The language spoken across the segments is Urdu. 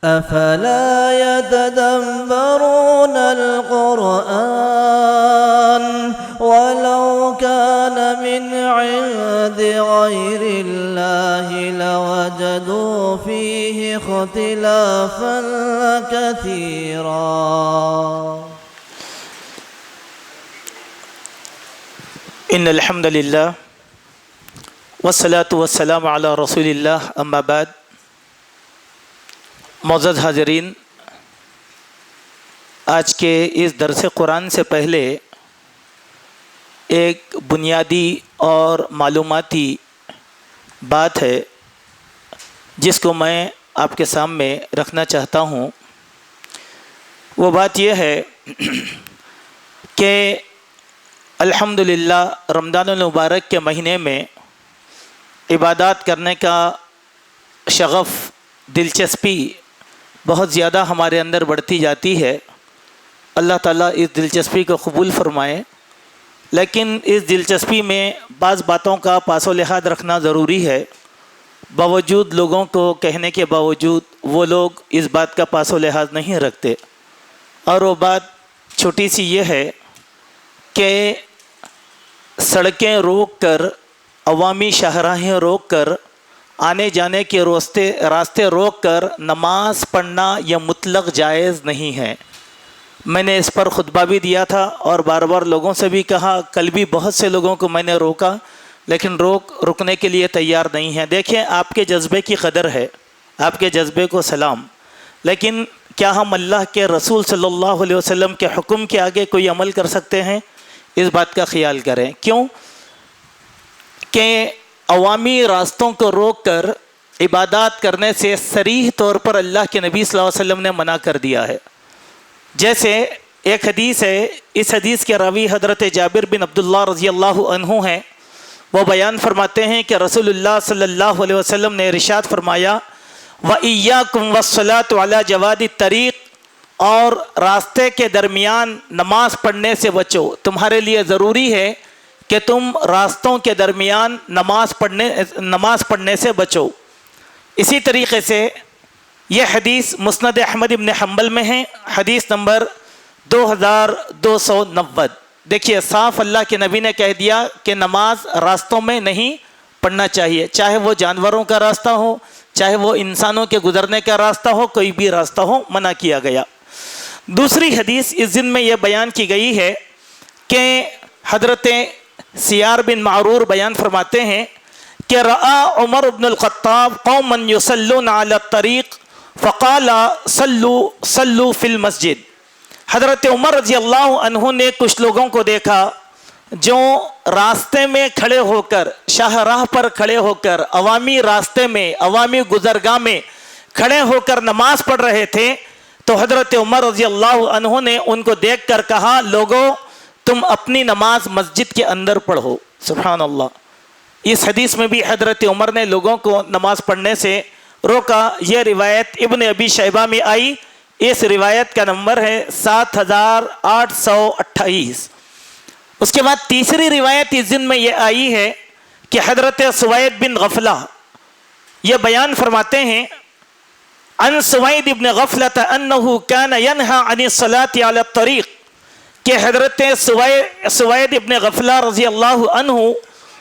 أفلا يتدبرون القرآن ولو كان من عند غير الله لوجدوا فيه اختلافا كثيرا. ان الحمد للہ والصلاة والسلام علی رسول اللہ اما بعد. معزز حاضرین، آج کے اس درس قرآن سے پہلے ایک بنیادی اور معلوماتی بات ہے جس کو میں آپ کے سامنے رکھنا چاہتا ہوں. وہ بات یہ ہے کہ الحمدللہ رمضان المبارک کے مہینے میں عبادات کرنے کا شغف، دلچسپی بہت زیادہ ہمارے اندر بڑھتی جاتی ہے. اللہ تعالیٰ اس دلچسپی کو قبول فرمائے. لیکن اس دلچسپی میں بعض باتوں کا پاس و لحاظ رکھنا ضروری ہے. باوجود لوگوں کو کہنے کے باوجود وہ لوگ اس بات کا پاس و لحاظ نہیں رکھتے. اور وہ بات چھوٹی سی یہ ہے کہ سڑکیں روک کر، عوامی شاہراہیں روک کر، آنے جانے کے راستے روک کر نماز پڑھنا یہ مطلق جائز نہیں ہے. میں نے اس پر خطبہ بھی دیا تھا اور بار بار لوگوں سے بھی کہا. کل بھی بہت سے لوگوں کو میں نے روکا لیکن رکنے کے لیے تیار نہیں ہیں. دیکھیں، آپ کے جذبے کی قدر ہے، آپ کے جذبے کو سلام، لیکن کیا ہم اللہ کے رسول صلی اللہ علیہ وسلم کے حکم کے آگے کوئی عمل کر سکتے ہیں؟ اس بات کا خیال کریں. کیوں کہ عوامی راستوں کو روک کر عبادات کرنے سے صریح طور پر اللہ کے نبی صلی اللہ علیہ وسلم نے منع کر دیا ہے. جیسے ایک حدیث ہے، اس حدیث کے راوی حضرت جابر بن عبداللہ رضی اللہ عنہ ہیں. وہ بیان فرماتے ہیں کہ رسول اللہ صلی اللہ علیہ وسلم نے ارشاد فرمایا، وَإِيَّاكُمْ وَالصَّلَاةُ عَلَى جَوَادِ الطَّرِيقِ، اور راستے کے درمیان نماز پڑھنے سے بچو. تمہارے لیے ضروری ہے کہ تم راستوں کے درمیان نماز پڑھنے سے بچو. اسی طریقے سے یہ حدیث مسند احمد بن حنبل میں ہے، حدیث نمبر 2290. دیکھیے، صاف اللہ کے نبی نے کہہ دیا کہ نماز راستوں میں نہیں پڑھنا چاہیے، چاہے وہ جانوروں کا راستہ ہو، چاہے وہ انسانوں کے گزرنے کا راستہ ہو، کوئی بھی راستہ ہو، منع کیا گیا. دوسری حدیث اس دن میں یہ بیان کی گئی ہے کہ حضرت سیار بن معرور بیان فرماتے ہیں کہ رأى عمر بن الخطاب قوما يصلون على الطريق فقال صلوا في المسجد. حضرت عمر رضی اللہ عنہ نے کچھ لوگوں کو دیکھا جو راستے میں کھڑے ہو کر، شاہراہ پر کھڑے ہو کر، عوامی راستے میں، عوامی گزرگاہ میں کھڑے ہو کر نماز پڑھ رہے تھے. تو حضرت عمر رضی اللہ عنہ نے ان کو دیکھ کر کہا، لوگو تم اپنی نماز مسجد کے اندر پڑھو. سبحان اللہ. اس حدیث میں بھی حضرت عمر نے لوگوں کو نماز پڑھنے سے روکا. یہ روایت ابن ابی شیبہ میں آئی. اس روایت کا نمبر ہے 7828. اس کے بعد تیسری روایت اس دن میں یہ آئی ہے کہ حضرت سوید بن غفلہ یہ بیان فرماتے ہیں، عن سوید بن غفلہ انہ کان ینہا عن الصلاة علی الطریق، کہ حضرت سوید ابن غفلہ رضی اللہ عنہ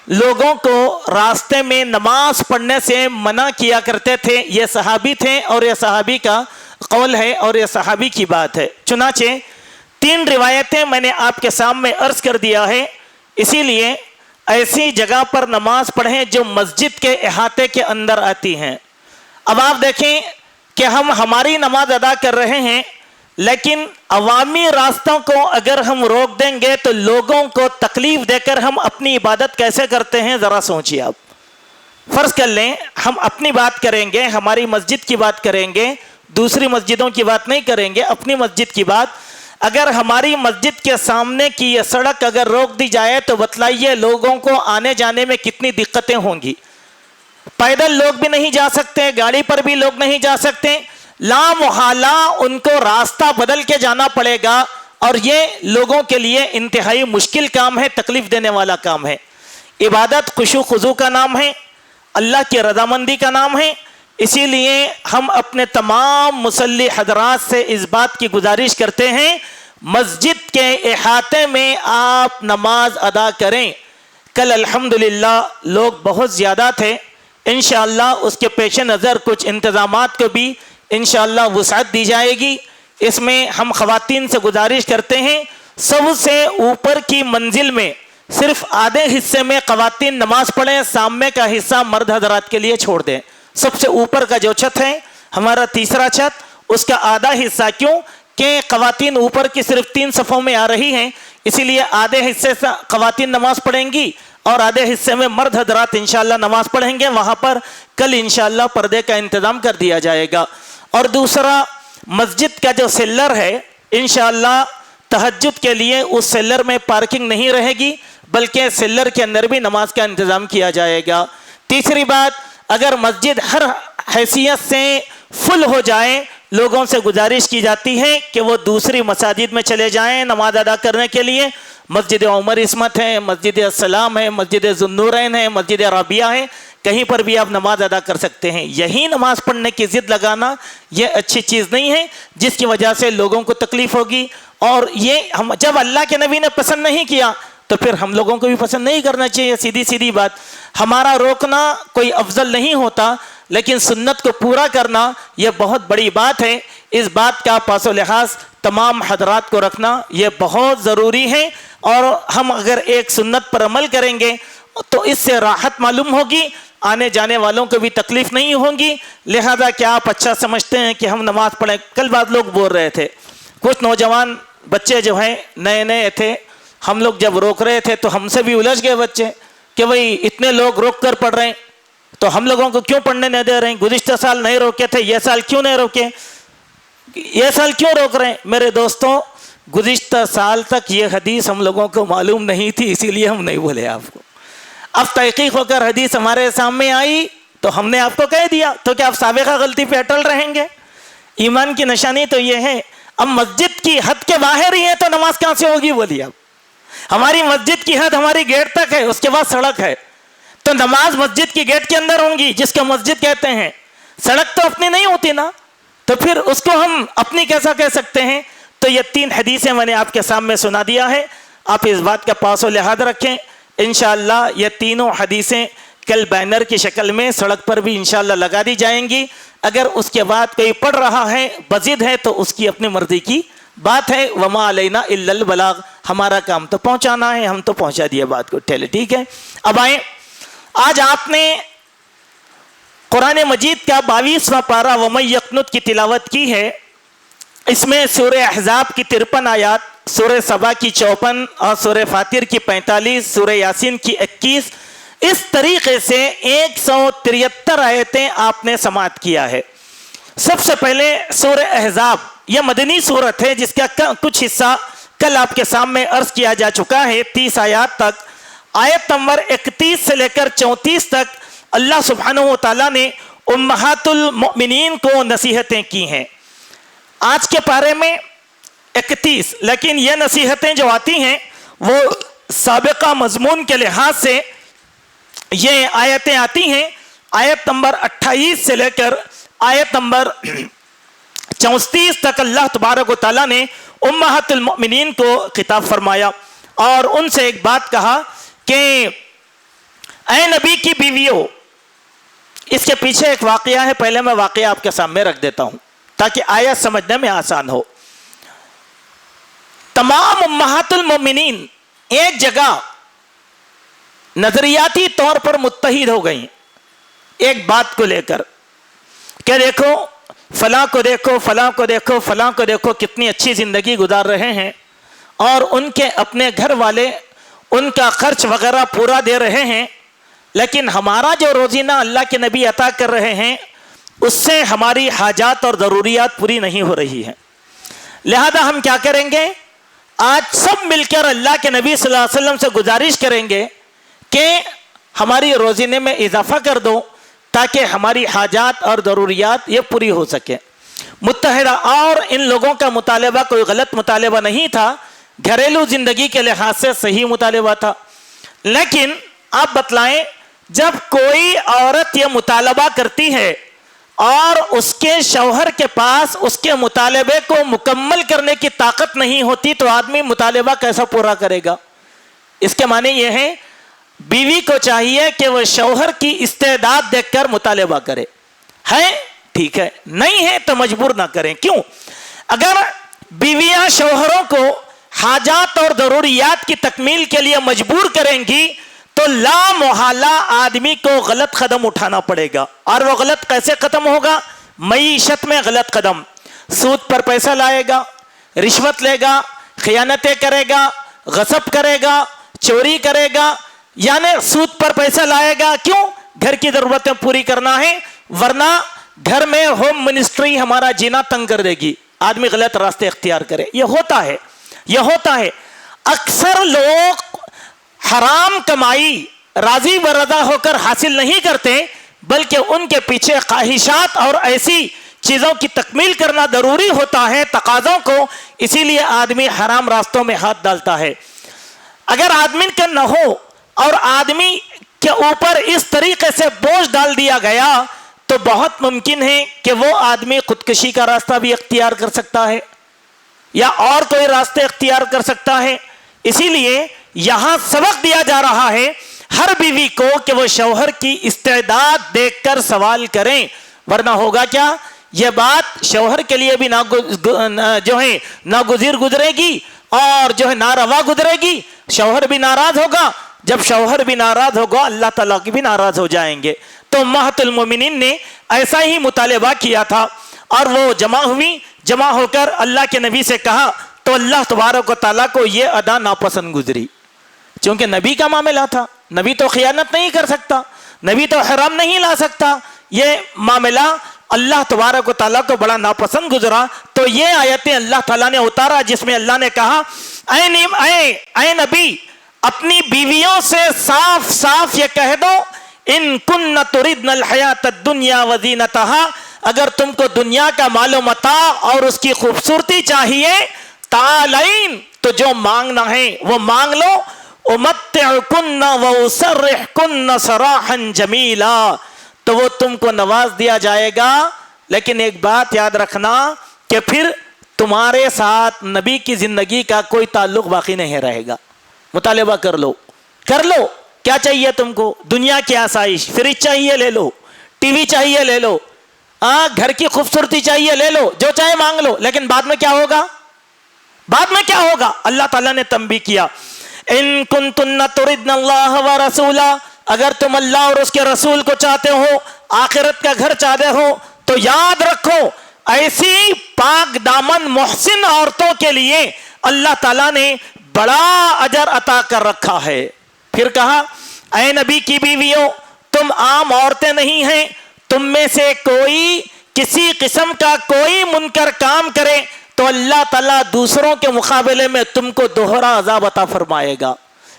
لوگوں کو راستے میں نماز پڑھنے سے منع کیا کرتے تھے. یہ صحابی تھے اور یہ صحابی کا قول ہے اور یہ صحابی کی بات ہے. چنانچہ 3 روایتیں میں نے آپ کے سامنے عرض کر دیا ہے. اسی لیے ایسی جگہ پر نماز پڑھیں جو مسجد کے احاطے کے اندر آتی ہیں. اب آپ دیکھیں کہ ہم ہماری نماز ادا کر رہے ہیں، لیکن عوامی راستوں کو اگر ہم روک دیں گے تو لوگوں کو تکلیف دے کر ہم اپنی عبادت کیسے کرتے ہیں، ذرا سوچیے. آپ فرض کر لیں ہم اپنی بات کریں گے، ہماری مسجد کی بات کریں گے، دوسری مسجدوں کی بات نہیں کریں گے، اپنی مسجد کی بات. اگر ہماری مسجد کے سامنے کی یہ سڑک اگر روک دی جائے تو بتلائیے لوگوں کو آنے جانے میں کتنی دقتیں ہوں گی. پیدل لوگ بھی نہیں جا سکتے، گاڑی پر بھی لوگ نہیں جا سکتے، لا محالہ ان کو راستہ بدل کے جانا پڑے گا. اور یہ لوگوں کے لیے انتہائی مشکل کام ہے، تکلیف دینے والا کام ہے. عبادت خشوع خضوع کا نام ہے، اللہ کی رضامندی کا نام ہے. اسی لیے ہم اپنے تمام مصلی حضرات سے اس بات کی گزارش کرتے ہیں مسجد کے احاطے میں آپ نماز ادا کریں. کل الحمدللہ لوگ بہت زیادہ تھے. انشاءاللہ اس کے پیش نظر کچھ انتظامات کو بھی انشاءاللہ وسعت دی جائے گی. اس میں ہم خواتین سے گزارش کرتے ہیں سب سے اوپر کی منزل میں صرف آدھے حصے میں خواتین نماز پڑھیں, سامنے کا حصہ مرد حضرات کے لیے چھوڑ دیں. سب سے اوپر کا جو چھت ہے ہمارا تیسرا چھت, اس کا آدھا حصہ, کیوں کہ خواتین اوپر کی صرف 3 صفوں میں آ رہی ہیں, اسی لیے آدھے حصے سے خواتین نماز پڑھیں گی اور آدھے حصے میں مرد حضرات انشاءاللہ نماز پڑھیں گے. وہاں پر کل انشاءاللہ پردے کا انتظام کر دیا جائے گا. اور دوسرا, مسجد کا جو سیلر ہے انشاءاللہ تہجد کے لیے اس سیلر میں پارکنگ نہیں رہے گی, بلکہ سیلر کے اندر بھی نماز کا انتظام کیا جائے گا. تیسری بات, اگر مسجد ہر حیثیت سے فل ہو جائے, لوگوں سے گزارش کی جاتی ہے کہ وہ دوسری مساجد میں چلے جائیں نماز ادا کرنے کے لیے. مسجد عمر عصمت ہے, مسجد السلام ہے, مسجد ذوالنورین ہے, مسجد رابعہ ہے, کہیں پر بھی آپ نماز ادا کر سکتے ہیں. یہی نماز پڑھنے کی ضد لگانا یہ اچھی چیز نہیں ہے, جس کی وجہ سے لوگوں کو تکلیف ہوگی. اور یہ جب اللہ کے نبی نے پسند نہیں کیا تو پھر ہم لوگوں کو بھی پسند نہیں کرنا چاہیے. سیدھی بات. ہمارا روکنا کوئی افضل نہیں ہوتا, لیکن سنت کو پورا کرنا یہ بہت بڑی بات ہے. اس بات کا پاس و لحاظ تمام حضرات کو رکھنا یہ بہت ضروری ہے. اور ہم اگر ایک سنت پر عمل کریں گے تو اس سے راحت معلوم ہوگی, آنے جانے والوں کو بھی تکلیف نہیں ہوگی. لہذا کیا آپ اچھا سمجھتے ہیں کہ ہم نماز پڑھیں؟ کل بعض لوگ بول رہے تھے, کچھ نوجوان بچے جو ہیں نئے تھے, ہم لوگ جب روک رہے تھے تو ہم سے بھی الجھ گئے بچے کہ بھئی اتنے لوگ روک کر پڑھ رہے ہیں تو ہم لوگوں کو کیوں پڑھنے نہیں دے رہے ہیں؟ گزشتہ سال نہیں روکے تھے, یہ سال کیوں نہیں روکے, یہ سال کیوں روک رہے ہیں؟ میرے دوستوں, گزشتہ سال تک یہ حدیث ہم لوگوں کو معلوم نہیں تھی, اسی لیے ہم نہیں بولے آپ کو. اب تحقیق ہو کر حدیث ہمارے سامنے آئی تو ہم نے آپ کو کہہ دیا, تو کیا آپ سابقہ غلطی پہ اٹل رہیں گے؟ ایمان کی نشانی تو یہ ہے. اب مسجد کی حد کے باہر ہی ہے تو نماز کہاں سے ہوگی بولیے آپ؟ ہماری مسجد کی حد ہماری گیٹ تک ہے, اس کے بعد سڑک ہے, تو نماز مسجد کی گیٹ کے اندر ہوں گی جس کو مسجد کہتے ہیں. سڑک تو اپنی نہیں ہوتی نا, تو پھر اس کو ہم اپنی کیسا کہہ سکتے ہیں؟ تو یہ 3 حدیثیں میں نے آپ کے سامنے سنا دیا ہے, آپ اس بات کا پاس و لحاظ رکھیں. انشاءاللہ یہ تینوں حدیثیں کل بینر کی شکل میں سڑک پر بھی انشاءاللہ لگا دی جائیں گی. اگر اس کے بعد کوئی پڑھ رہا ہے بضد ہے تو اس کی اپنی مرضی کی بات ہے. وما علینا الا البلاغ, ہمارا کام تو پہنچانا ہے, ہم تو پہنچا دیا بات کو. ٹھیک ہے, اب آئیں. آج آپ نے قرآن مجید کا 22واں پارہ وَمَن یقنت کی تلاوت کی ہے. اس میں سورہ احزاب کی 53 آیات, سورہ سبا کی 54 اور سورہ فاطر کی 45, سورہ یاسین کی 21, اس طریقے سے 173 آیتیں آپ نے سماعت کیا ہے. سب سے پہلے سورہ احزاب, یہ مدنی سورت ہے جس کا کچھ حصہ کل آپ کے سامنے عرض کیا جا چکا ہے 30 آیات تک. آیت نمبر 31 سے لے کر 34 تک اللہ سبحانہ و تعالیٰ نے امہات المؤمنین کو نصیحتیں کی ہیں. آج کے پارے میں 31, لیکن یہ نصیحتیں جو آتی ہیں وہ سابقہ مضمون کے لحاظ سے یہ آیتیں آتی ہیں. آیت نمبر 28 سے لے کر آیت نمبر 34 تک اللہ تبارک و تعالیٰ نے امہات المؤمنین کو خطاب فرمایا اور ان سے ایک بات کہا کہ اے نبی کی بیویوں. اس کے پیچھے ایک واقعہ ہے, پہلے میں واقعہ آپ کے سامنے رکھ دیتا ہوں تاکہ آیت سمجھنے میں آسان ہو. تمام امہات المؤمنین ایک جگہ نظریاتی طور پر متحد ہو گئیں ایک بات کو لے کر کہ دیکھو فلاں کو دیکھو, فلاں کو دیکھو, فلاں کو دیکھو, کتنی اچھی زندگی گزار رہے ہیں اور ان کے اپنے گھر والے ان کا خرچ وغیرہ پورا دے رہے ہیں, لیکن ہمارا جو روزینہ اللہ کے نبی عطا کر رہے ہیں اس سے ہماری حاجات اور ضروریات پوری نہیں ہو رہی ہیں. لہذا ہم کیا کریں گے؟ آج سب مل کر اللہ کے نبی صلی اللہ علیہ وسلم سے گزارش کریں گے کہ ہماری روزینے میں اضافہ کر دو تاکہ ہماری حاجات اور ضروریات یہ پوری ہو سکے. متحدہ, اور ان لوگوں کا مطالبہ کوئی غلط مطالبہ نہیں تھا, گھریلو زندگی کے لحاظ سے صحیح مطالبہ تھا. لیکن آپ بتلائیں, جب کوئی عورت یہ مطالبہ کرتی ہے اور اس کے شوہر کے پاس اس کے مطالبے کو مکمل کرنے کی طاقت نہیں ہوتی تو آدمی مطالبہ کیسا پورا کرے گا؟ اس کے معنی یہ ہے بیوی کو چاہیے کہ وہ شوہر کی استعداد دیکھ کر مطالبہ کرے، ہے ٹھیک ہے، نہیں ہے تو مجبور نہ کریں۔ کیوں؟ اگر بیویاں شوہروں کو حاجات اور ضروریات کی تکمیل کے لیے مجبور کریں گی تو لا محالہ آدمی کو غلط قدم اٹھانا پڑے گا۔ اور وہ غلط کیسے ختم ہوگا؟ معیشت میں غلط قدم، سود پر پیسہ لائے گا، رشوت لے گا، خیانتیں کرے گا، غصب کرے گا، چوری کرے گا، یعنی سود پر پیسہ لائے گا۔ کیوں؟ گھر کی ضرورتیں پوری کرنا ہے، ورنہ گھر میں ہوم منسٹری ہمارا جینا تنگ کر دے گی، آدمی غلط راستے اختیار کرے۔ یہ ہوتا ہے اکثر لوگ حرام کمائی راضی و رضا ہو کر حاصل نہیں کرتے، بلکہ ان کے پیچھے خواہشات اور ایسی چیزوں کی تکمیل کرنا ضروری ہوتا ہے، تقاضوں کو، اسی لیے آدمی حرام راستوں میں ہاتھ ڈالتا ہے۔ اگر آدمی کا نہ ہو اور آدمی کے اوپر اس طریقے سے بوجھ ڈال دیا گیا تو بہت ممکن ہے کہ وہ آدمی خودکشی کا راستہ بھی اختیار کر سکتا ہے یا اور کوئی راستے اختیار کر سکتا ہے۔ اسی لیے یہاں سبق دیا جا رہا ہے ہر بیوی کو کہ وہ شوہر کی استعداد دیکھ کر سوال کریں، ورنہ ہوگا کیا؟ یہ بات شوہر کے لیے بھی ناگزیر گزرے گی اور ناروا گزرے گی، شوہر بھی ناراض ہوگا، جب شوہر بھی ناراض ہوگا اللہ تعالیٰ کی بھی ناراض ہو جائیں گے۔ تو امہات المومنین نے ایسا ہی مطالبہ کیا تھا اور وہ جمع ہو کر اللہ کے نبی سے کہا تو اللہ تبارک و تعالیٰ کو یہ ادا ناپسند گزری، چونکہ نبی کا معاملہ تھا، نبی تو خیانت نہیں کر سکتا، نبی تو حرام نہیں لا سکتا، یہ معاملہ اللہ تبارک و تعالیٰ کو بڑا ناپسند گزرا۔ تو یہ آیتیں اللہ تعالیٰ نے اتارا جس میں اللہ نے کہا اے نبی اپنی بیویوں سے صاف صاف یہ کہہ دو ان کن تردن الحیات الدنیا وزینتہا، اگر تم کو دنیا کا مال و متاع اور اس کی خوبصورتی چاہیے، تعالین تو جو مانگنا ہے وہ مانگ لو، امتعکن واسرحکن سراحا جمیلا، تو وہ تم کو نواز دیا جائے گا۔ لیکن ایک بات یاد رکھنا کہ پھر تمہارے ساتھ نبی کی زندگی کا کوئی تعلق باقی نہیں رہے گا۔ مطالبہ کر لو کیا چاہیے تم کو؟ دنیا کی آسائش، فریج چاہیے لے لو، ٹی وی چاہیے لے لو، گھر کی خوبصورتی چاہیے لے لو، جو چاہے مانگ لو، لیکن بعد میں کیا ہوگا؟ اللہ تعالیٰ نے تنبیہ کیا ان کنتن تردن اللہ ورسولہ، اگر تم اللہ اور اس کے رسول کو چاہتے ہو، آخرت کا گھر چاہتے ہو، تو یاد رکھو ایسی پاک دامن محسن عورتوں کے لیے اللہ تعالیٰ نے بڑا اجر عطا کر رکھا ہے۔ پھر کہا اے نبی کی بیویوں تم عام عورتیں نہیں ہیں، تم میں سے کوئی کسی قسم کا کوئی منکر کام کرے تو اللہ تعالیٰ دوسروں کے مقابلے میں تم کو دوہرا عذاب عطا فرمائے گا۔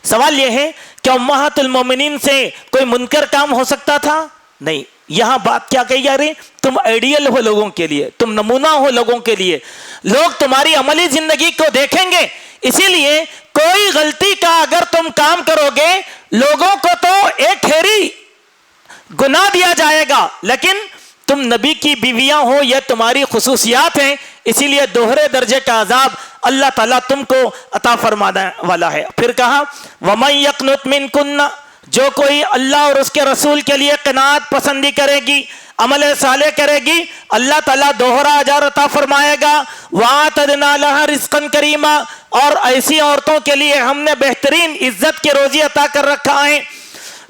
سوال یہ ہے کہ امہات المومنین سے کوئی منکر کام ہو سکتا تھا؟ نہیں۔ یہاں بات کیا کہی جا رہی؟ تم آئیڈیل ہو لوگوں کے لیے، تم نمونہ ہو لوگوں کے لیے، لوگ تمہاری عملی زندگی کو دیکھیں گے، اسی لیے کوئی غلطی کا اگر تم کام کرو گے لوگوں کو تو ایک ٹھیری گناہ دیا جائے گا، لیکن تم نبی کی بیویاں ہو، یہ تمہاری خصوصیات ہیں، اسی لیے دوہرے درجے کا عذاب اللہ تعالیٰ تم کو عطا فرمانے والا ہے۔ پھر کہا وَمَن يَقْنُتْ مِنْكُنَّ، جو کوئی اللہ اور اس کے رسول کے لیے قناعت پسندی کرے گی، عمل صالح کرے گی، اللہ تعالیٰ دوہرا اجر عطا فرمائے گا۔ وَأَعْتَدْنَا لَهَا رِزْقًا كَرِيمًا، اور ایسی عورتوں کے لیے ہم نے بہترین عزت کی روزی عطا کر رکھا ہے۔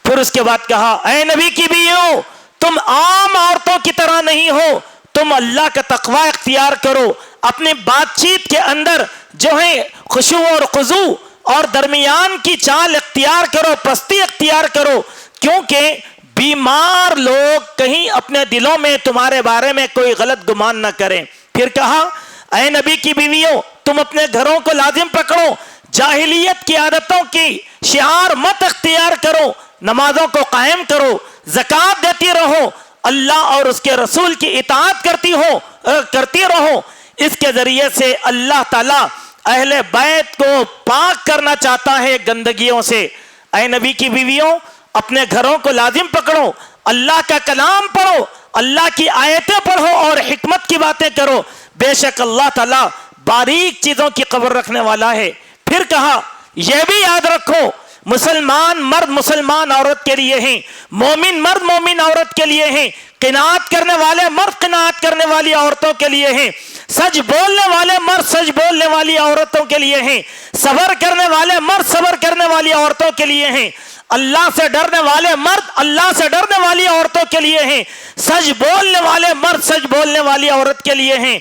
پھر اس کے بعد کہا اے نبی کی بیویوں تم عام عورتوں کی طرح نہیں ہو، تم اللہ کا تقوی اختیار کرو، اپنی بات چیت کے اندر جو ہے خشوع اور خضوع اور درمیان کی چال اختیار کرو، پستی اختیار کرو، کیونکہ بیمار لوگ کہیں اپنے دلوں میں تمہارے بارے میں کوئی غلط گمان نہ کریں۔ پھر کہا اے نبی کی بیویوں تم اپنے گھروں کو لازم پکڑو، جاہلیت کی عادتوں کی شعار مت اختیار کرو، نمازوں کو قائم کرو، زکوٰۃ دیتی رہو، اللہ اور اس کے رسول کی اطاعت کرتی رہو۔ اس کے ذریعے سے اللہ تعالیٰ اہل بیت کو پاک کرنا چاہتا ہے گندگیوں سے۔ اے نبی کی بیویوں اپنے گھروں کو لازم پکڑو، اللہ کا کلام پڑھو، اللہ کی آیتیں پڑھو اور حکمت کی باتیں کرو، بے شک اللہ تعالیٰ باریک چیزوں کی خبر رکھنے والا ہے۔ پھر کہا یہ بھی یاد رکھو مسلمان مرد مسلمان عورت کے لیے ہیں، مومن مرد مومن عورت کے لیے ہیں، قناعت کرنے والے مرد قناعت کرنے والی عورتوں کے لیے ہیں، سچ بولنے والے مرد سچ بولنے والی عورتوں کے لیے ہیں، صبر کرنے والے مرد صبر کرنے والی عورتوں کے لیے ہیں، اللہ سے ڈرنے والے مرد اللہ سے ڈرنے والی عورتوں کے لیے ہیں، سچ بولنے والے مرد سچ بولنے والی عورت کے لیے ہیں،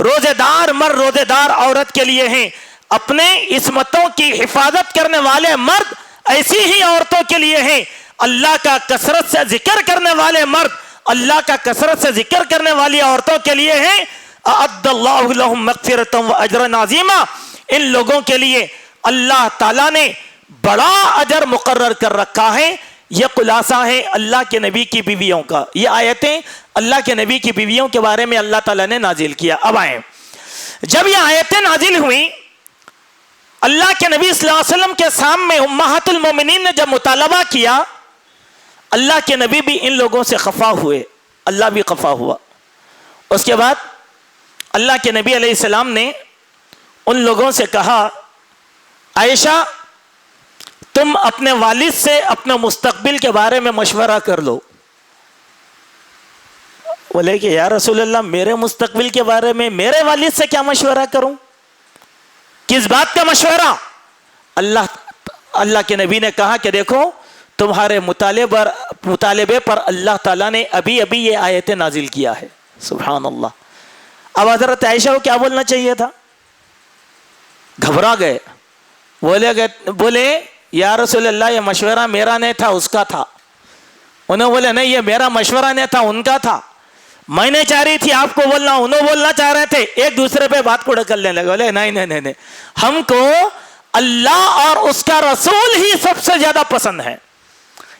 روزے دار مرد روزے دار عورت کے لیے ہیں، اپنے عصمتوں کی حفاظت کرنے والے مرد ایسی ہی عورتوں کے لیے ہیں، اللہ کا کثرت سے ذکر کرنے والے مرد اللہ کا کثرت سے ذکر کرنے والی عورتوں کے لیے ہیں، اعد اللہ لہم مغفرۃ و اجرا عظیما، ان لوگوں کے لیے اللہ تعالیٰ نے بڑا اجر مقرر کر رکھا ہے۔ یہ خلاصہ ہے اللہ کے نبی کی بیویوں کا، یہ آیتیں اللہ کے نبی کی بیویوں کے بارے میں اللہ تعالیٰ نے نازل کیا۔ اب آئیں، جب یہ آیتیں نازل ہوئیں اللہ کے نبی صلی اللہ علیہ وسلم کے سامنے امہات المومنین نے جب مطالبہ کیا، اللہ کے نبی بھی ان لوگوں سے خفا ہوئے، اللہ بھی خفا ہوا۔ اس کے بعد اللہ کے نبی علیہ السلام نے ان لوگوں سے کہا عائشہ تم اپنے والد سے اپنے مستقبل کے بارے میں مشورہ کر لو۔ بولے کہ یا رسول اللہ میرے مستقبل کے بارے میں میرے والد سے کیا مشورہ کروں؟ کس بات کا مشورہ؟ اللہ کے نبی نے کہا کہ دیکھو تمہارے مطالبے پر اللہ تعالیٰ نے ابھی یہ آیتیں نازل کیا ہے۔ سبحان اللہ۔ اب حضرت عائشہ کو کیا بولنا چاہیے تھا؟ گھبرا گئے، بولے یا رسول اللہ یہ مشورہ میرا نہیں تھا اس کا تھا۔ انہوں بولے نہیں یہ میرا مشورہ نہیں تھا ان کا تھا، میں نے چاہ رہی تھی آپ کو بولنا، انہوں بولنا چاہ رہے تھے، ایک دوسرے پہ بات کو ڈھکلنے لگے۔ بولے نہیں ہم کو اللہ اور اس کا رسول ہی سب سے زیادہ پسند ہے،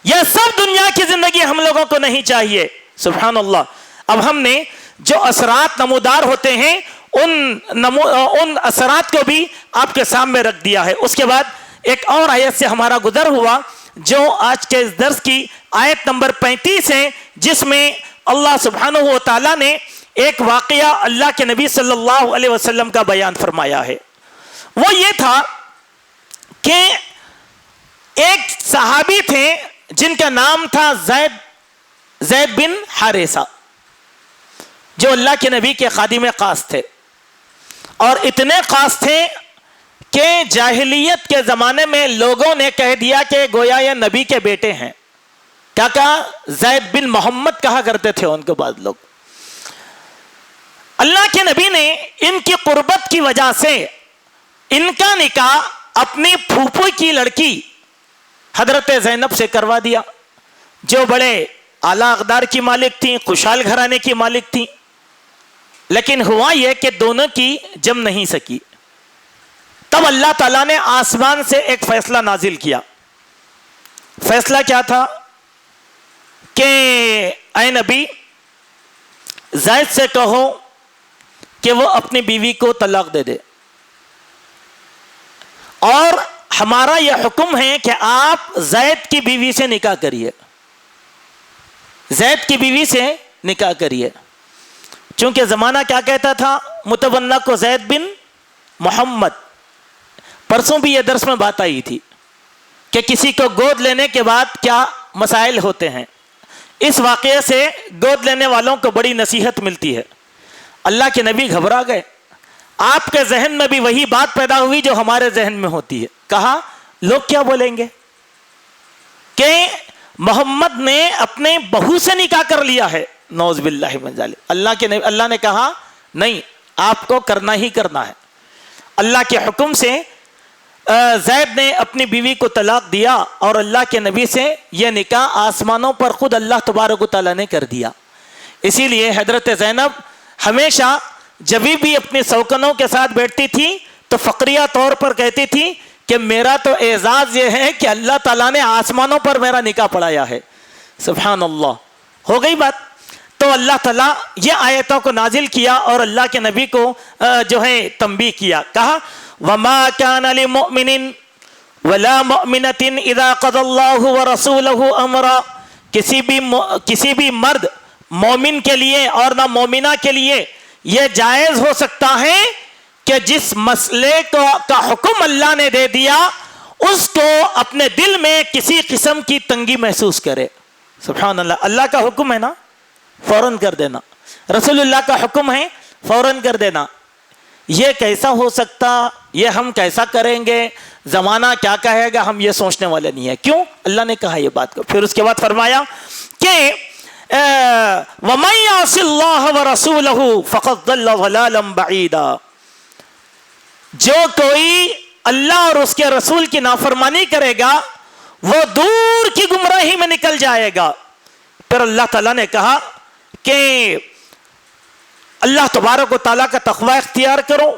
یہ سب دنیا کی زندگی ہم لوگوں کو نہیں چاہیے۔ سبحان اللہ۔ اب ہم نے جو اثرات نمودار ہوتے ہیں ان اثرات کو بھی آپ کے سامنے رکھ دیا ہے۔ اس کے بعد ایک اور آیت سے ہمارا گزر ہوا جو آج کے اس درس کی آیت نمبر 35 ہے، جس میں اللہ سبحانہ و تعالیٰ نے ایک واقعہ اللہ کے نبی صلی اللہ علیہ وسلم کا بیان فرمایا ہے۔ وہ یہ تھا کہ ایک صحابی تھے جن کا نام تھا زید بن حارثہ، جو اللہ کے نبی کے خادم خاص تھے، اور اتنے خاص تھے کہ جاہلیت کے زمانے میں لوگوں نے کہہ دیا کہ گویا یہ نبی کے بیٹے ہیں۔ کیا کہا؟ زید بن محمد کہا کرتے تھے ان کے بعد لوگ۔ اللہ کے نبی نے ان کی قربت کی وجہ سے ان کا نکاح اپنی پھوپھو کی لڑکی حضرت زینب سے کروا دیا، جو بڑے اعلیٰ اقدار کی مالک تھیں، خوشحال گھرانے کی مالک تھیں۔ لیکن ہوا یہ کہ دونوں کی جم نہیں سکی۔ تب اللہ تعالیٰ نے آسمان سے ایک فیصلہ نازل کیا۔ فیصلہ کیا تھا کہ اے نبی زید سے کہو کہ وہ اپنی بیوی کو طلاق دے دے، اور ہمارا یہ حکم ہے کہ آپ زید کی بیوی سے نکاح کریے، زید کی بیوی سے نکاح کریے۔ چونکہ زمانہ کیا کہتا تھا؟ متبنہ کو زید بن محمد۔ پرسوں بھی یہ درس میں بات آئی تھی کہ کسی کو گود لینے کے بعد کیا مسائل ہوتے ہیں۔ اس واقعے سے گود لینے والوں کو بڑی نصیحت ملتی ہے۔ اللہ کے نبی گھبرا گئے، آپ کے ذہن میں بھی وہی بات پیدا ہوئی جو ہمارے ذہن میں ہوتی ہے۔ کہا لوگ کیا بولیں گے کہ محمد نے اپنے بہو سے نکاح کر لیا ہے، نعوذ باللہ من ذالک۔ اللہ نے کہا نہیں، آپ کو کرنا ہی کرنا ہے۔ اللہ کے حکم سے زید نے اپنی بیوی کو طلاق دیا، اور اللہ کے نبی سے یہ نکاح آسمانوں پر خود اللہ تبارک و تعالیٰ نے کر دیا۔ اسی لیے حضرت زینب ہمیشہ جب بھی اپنی سوکنوں کے ساتھ بیٹھتی تھی تو فقریہ طور پر کہتی تھی کہ میرا تو اعزاز یہ ہے کہ اللہ تعالیٰ نے آسمانوں پر میرا نکاح پڑھایا ہے۔ سبحان اللہ۔ ہو گئی بات۔ تو اللہ تعالیٰ یہ آیتوں کو نازل کیا اور اللہ کے نبی کو جو ہے تنبیہ کیا۔ کہا وَمَا كَانَ لِمُؤْمِنٍ وَلَا مُؤْمِنَةٍ إِذَا قَضَى اللَّهُ وَرَسُولُهُ أَمْرًا، کسی بھی مرد مومن کے لیے اور نہ مومنہ کے لیے یہ جائز ہو سکتا ہے کہ جس مسئلے کا حکم اللہ نے دے دیا اس کو اپنے دل میں کسی قسم کی تنگی محسوس کرے. سبحان اللہ. اللہ کا حکم ہے نا فوراً کر دینا, رسول اللہ کا حکم ہے فوراً کر دینا. یہ کیسا ہو سکتا, یہ ہم کیسا کریں گے, زمانہ کیا کہے گا, ہم یہ سوچنے والے نہیں ہیں. کیوں؟ اللہ نے کہا یہ بات کو. پھر اس کے بعد فرمایا کہ وَمَن يَعْصِ اللَّهَ وَرَسُولَهُ فَقَدْ ضَلَّ ضَلَالًا بَعِيدًا, جو کوئی اللہ اور اس کے رسول کی نافرمانی کرے گا وہ دور کی گمراہی میں نکل جائے گا. پھر اللہ تعالیٰ نے کہا کہ اللہ تبارک و تعالیٰ کا تقوی اختیار کرو,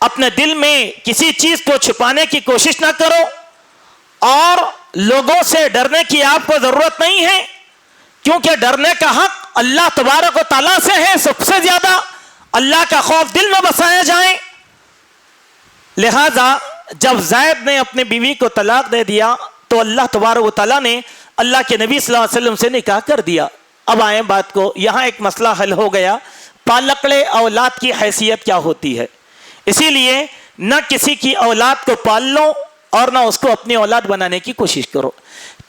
اپنے دل میں کسی چیز کو چھپانے کی کوشش نہ کرو, اور لوگوں سے ڈرنے کی آپ کو ضرورت نہیں ہے, کیونکہ ڈرنے کا حق اللہ تبارک و تعالیٰ سے ہے. سب سے زیادہ اللہ کا خوف دل میں بسایا جائے. لہذا جب زید نے اپنی بیوی کو طلاق دے دیا تو اللہ تبارک و تعالیٰ نے اللہ کے نبی صلی اللہ علیہ وسلم سے نکاح کر دیا. اب آئیں بات کو, یہاں ایک مسئلہ حل ہو گیا, پالکڑے اولاد کی حیثیت کیا ہوتی ہے. اسی لیے نہ کسی کی اولاد کو پال لو اور نہ اس کو اپنی اولاد بنانے کی کوشش کرو.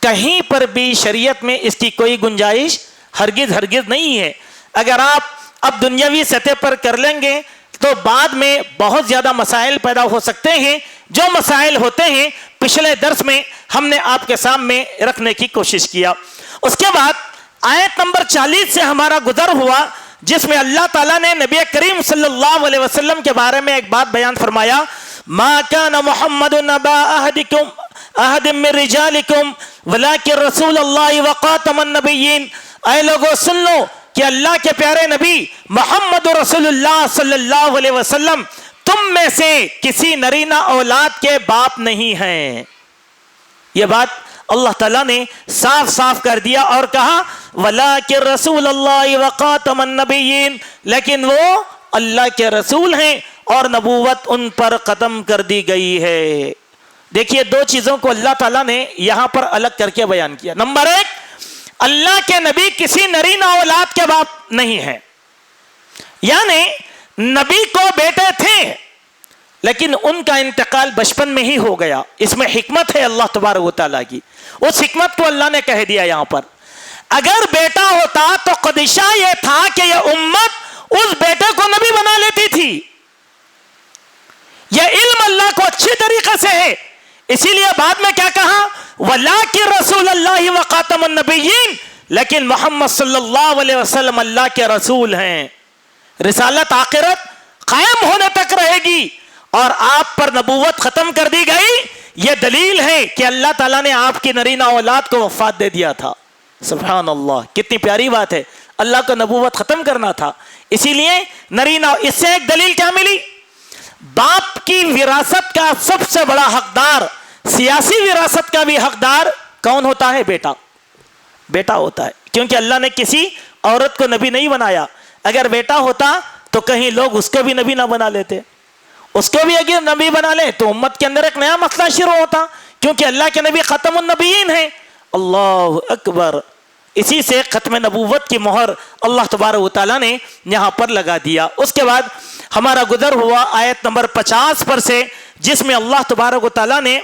کہیں پر بھی شریعت میں اس کی کوئی گنجائش ہرگز نہیں ہے. اگر آپ اب دنیاوی سطح پر کر لیں گے تو بعد میں بہت زیادہ مسائل پیدا ہو سکتے ہیں. جو مسائل ہوتے ہیں پچھلے درس میں ہم نے آپ کے سامنے رکھنے کی کوشش کیا. اس کے بعد آیت نمبر 40 سے ہمارا گزر ہوا, جس میں اللہ تعالیٰ نے نبی کریم صلی اللہ علیہ وسلم کے بارے میں ایک بات بیان فرمایا. ما کان محمد نبا احد من رجالکم ولکن رسول اللہ وخاتم النبیین. اے لوگوں سن لو کہ اللہ کے پیارے نبی محمد رسول اللہ صلی اللہ علیہ وسلم تم میں سے کسی نرینہ اولاد کے باپ نہیں ہیں. یہ بات اللہ تعالیٰ نے صاف صاف کر دیا اور کہا وَلَٰكِن رَسُولَ اللَّهِ وَخَاتَمَ النَّبِيِّينَ, لیکن وہ اللہ کے رسول ہیں اور نبوت ان پر ختم کر دی گئی ہے. دیکھیے دو چیزوں کو اللہ تعالیٰ نے یہاں پر الگ کر کے بیان کیا. نمبر 1, اللہ کے نبی کسی نرینہ اولاد کے باپ نہیں ہیں, یعنی نبی کو بیٹے تھے لیکن ان کا انتقال بچپن میں ہی ہو گیا. اس میں حکمت ہے اللہ تبارک و تعالیٰ کی, اس حکمت کو اللہ نے کہہ دیا یہاں پر. اگر بیٹا ہوتا تو قدشہ یہ تھا کہ یہ امت اس بیٹے کو نبی بنا لیتی تھی. یہ علم اللہ کو اچھی طریقے سے ہے, اسی لیے بعد میں کیا کہا وَلَٰكِن رَسُولَ اللَّهِ وَخَاتَمَ النَّبِيِّينَ, لیکن محمد صلی اللہ علیہ وسلم اللہ کے رسول ہیں. رسالت آخرت قائم ہونے تک رہے گی اور آپ پر نبوت ختم کر دی گئی. یہ دلیل ہے کہ اللہ تعالیٰ نے آپ کی نرینہ اولاد کو وفات دے دیا تھا. سبحان اللہ, کتنی پیاری بات ہے. اللہ کو نبوت ختم کرنا تھا, اسی لیے نرینہ. اس سے ایک دلیل کیا ملی, باپ کی وراثت کا سب سے بڑا حقدار, سیاسی وراثت کا بھی حقدار کون ہوتا ہے؟ بیٹا ہوتا ہے, کیونکہ اللہ نے کسی عورت کو نبی نہیں بنایا. اگر بیٹا ہوتا تو کہیں لوگ اس کو بھی نبی نہ بنا لیتے, اس کو بھی اگر نبی بنا لے تو امت کے اندر ایک نیا مسئلہ شروع ہوتا, کیونکہ اللہ کے نبی ختم النبیین ہیں. اللہ اکبر. اسی سے ختم نبوت کی مہر اللہ تبارک و تعالیٰ نے یہاں پر لگا دیا. اس کے بعد ہمارا گزر ہوا آیت نمبر 50 پر سے, جس میں اللہ تبارک و تعالیٰ نے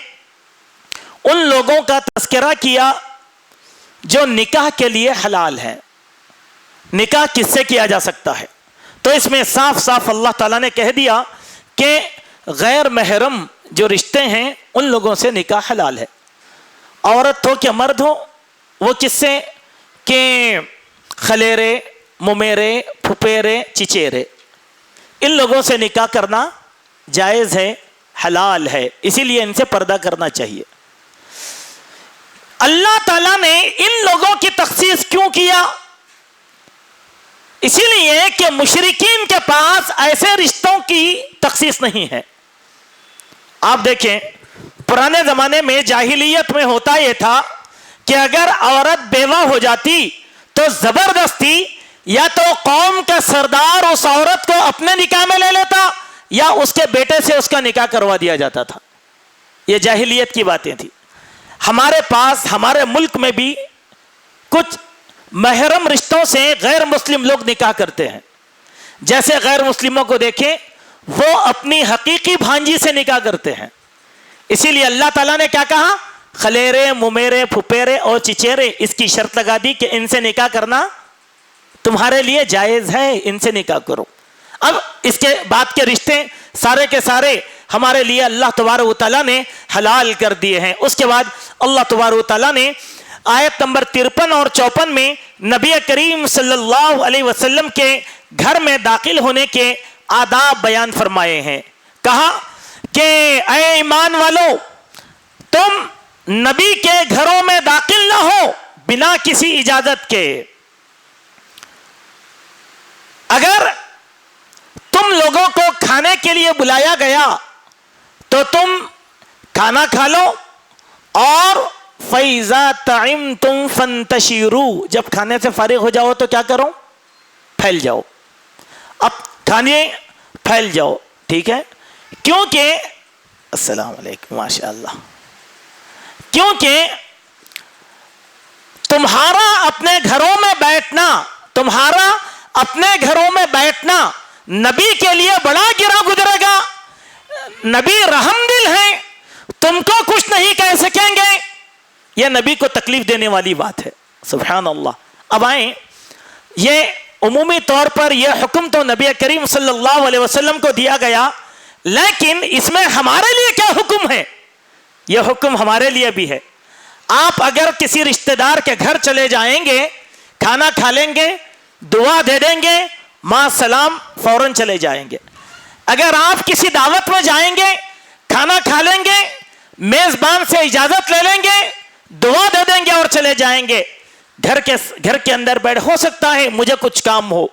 ان لوگوں کا تذکرہ کیا جو نکاح کے لیے حلال ہے. نکاح کس سے کیا جا سکتا ہے؟ تو اس میں صاف صاف اللہ تعالیٰ نے کہہ دیا کہ غیر محرم جو رشتے ہیں ان لوگوں سے نکاح حلال ہے. عورت ہو کہ مرد ہو, وہ کس سے کہ خلیرے, ممیرے, پھپیرے, چچیرے, ان لوگوں سے نکاح کرنا جائز ہے, حلال ہے. اسی لیے ان سے پردہ کرنا چاہیے. اللہ تعالیٰ نے ان لوگوں کی تخصیص کیوں کیا؟ اسی لیے کہ مشرکین کے پاس ایسے رشتوں کی تخصیص نہیں ہے. آپ دیکھیں پرانے زمانے میں جاہلیت میں ہوتا یہ تھا کہ اگر عورت بیوہ ہو جاتی تو زبردستی یا تو قوم کا سردار اس عورت کو اپنے نکاح میں لے لیتا یا اس کے بیٹے سے اس کا نکاح کروا دیا جاتا تھا. یہ جاہلیت کی باتیں تھیں. ہمارے پاس ہمارے ملک میں بھی کچھ محرم رشتوں سے غیر مسلم لوگ نکاح کرتے ہیں. جیسے غیر مسلموں کو دیکھیں وہ اپنی حقیقی بھانجی سے نکاح کرتے ہیں. اسی لیے اللہ تعالیٰ نے کیا کہا؟ خلیرے، ممیرے، پھپیرے اور چچیرے، اس کی شرط لگا دی کہ ان سے نکاح کرنا تمہارے لیے جائز ہے، ان سے نکاح کرو. اب اس کے بعد کے رشتے سارے کے سارے ہمارے لیے اللہ تبارک و تعالیٰ نے حلال کر دیے ہیں. اس کے بعد اللہ تبارک و تعالیٰ نے آیت نمبر 53 اور 54 میں نبی کریم صلی اللہ علیہ وسلم کے گھر میں داخل ہونے کے آداب بیان فرمائے ہیں. کہا کہ اے ایمان والو، تم نبی کے گھروں میں داخل نہ ہو بنا کسی اجازت کے. اگر تم لوگوں کو کھانے کے لیے بلایا گیا تو تم کھانا کھا لو، اور فَإِذَا طَعِمْتُمْ فَانْتَشِرُوا، جب کھانے سے فارغ ہو جاؤ تو کیا کرو؟ پھیل جاؤ. اب کھانے پھیل جاؤ، ٹھیک ہے؟ کیونکہ السلام علیکم، ماشاء اللہ، کیونکہ تمہارا اپنے گھروں میں بیٹھنا نبی کے لیے بڑا گرا گزرے گا. نبی رحم دل ہیں، تم کو کچھ نہیں کہہ سکیں گے. یہ نبی کو تکلیف دینے والی بات ہے. سبحان اللہ. اب آئیں، یہ عمومی طور پر یہ حکم تو نبی کریم صلی اللہ علیہ وسلم کو دیا گیا، لیکن اس میں ہمارے لیے کیا حکم ہے؟ یہ حکم ہمارے لیے بھی ہے. آپ اگر کسی رشتہ دار کے گھر چلے جائیں گے، کھانا کھا لیں گے، دعا دے دیں گے، ماں سلام، فوراً چلے جائیں گے. اگر آپ کسی دعوت میں جائیں گے، کھانا کھا لیں گے، میزبان سے اجازت لے لیں گے، دعا دے دیں گے اور چلے جائیں گے. گھر کے اندر بیٹھ، ہو سکتا ہے مجھے کچھ کام ہو،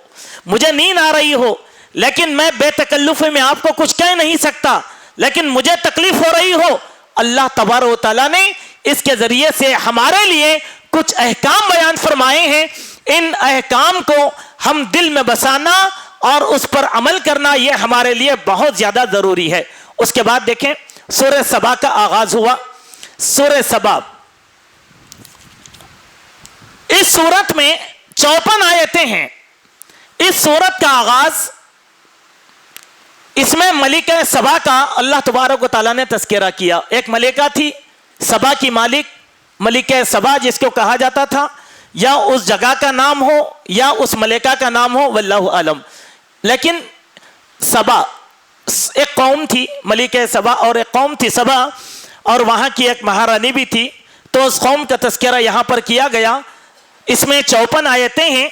مجھے نیند آ رہی ہو، لیکن میں بے تکلفی میں آپ کو کچھ کہہ نہیں سکتا، لیکن مجھے تکلیف ہو رہی ہو. اللہ تبارک و تعالیٰ نے اس کے ذریعے سے ہمارے لیے کچھ احکام بیان فرمائے ہیں. ان احکام کو ہم دل میں بسانا اور اس پر عمل کرنا یہ ہمارے لیے بہت زیادہ ضروری ہے. اس کے بعد دیکھیں سورہ سبا کا آغاز ہوا. سورہ سبا، اس سورت میں 54 آیتیں ہیں. اس سورت کا آغاز، اس میں ملکہ سبا کا اللہ تبارک و تعالیٰ نے تذکرہ کیا. ایک ملکہ تھی سبا کی مالک، ملکہ سبا جس کو کہا جاتا تھا، یا اس جگہ کا نام ہو یا اس ملکہ کا نام ہو، واللہ عالم. لیکن سبا ایک قوم تھی، ملکہ سبا، اور ایک قوم تھی سبا، اور وہاں کی ایک مہارانی بھی تھی. تو اس قوم کا تذکرہ یہاں پر کیا گیا. اس میں 54 آیتیں ہیں.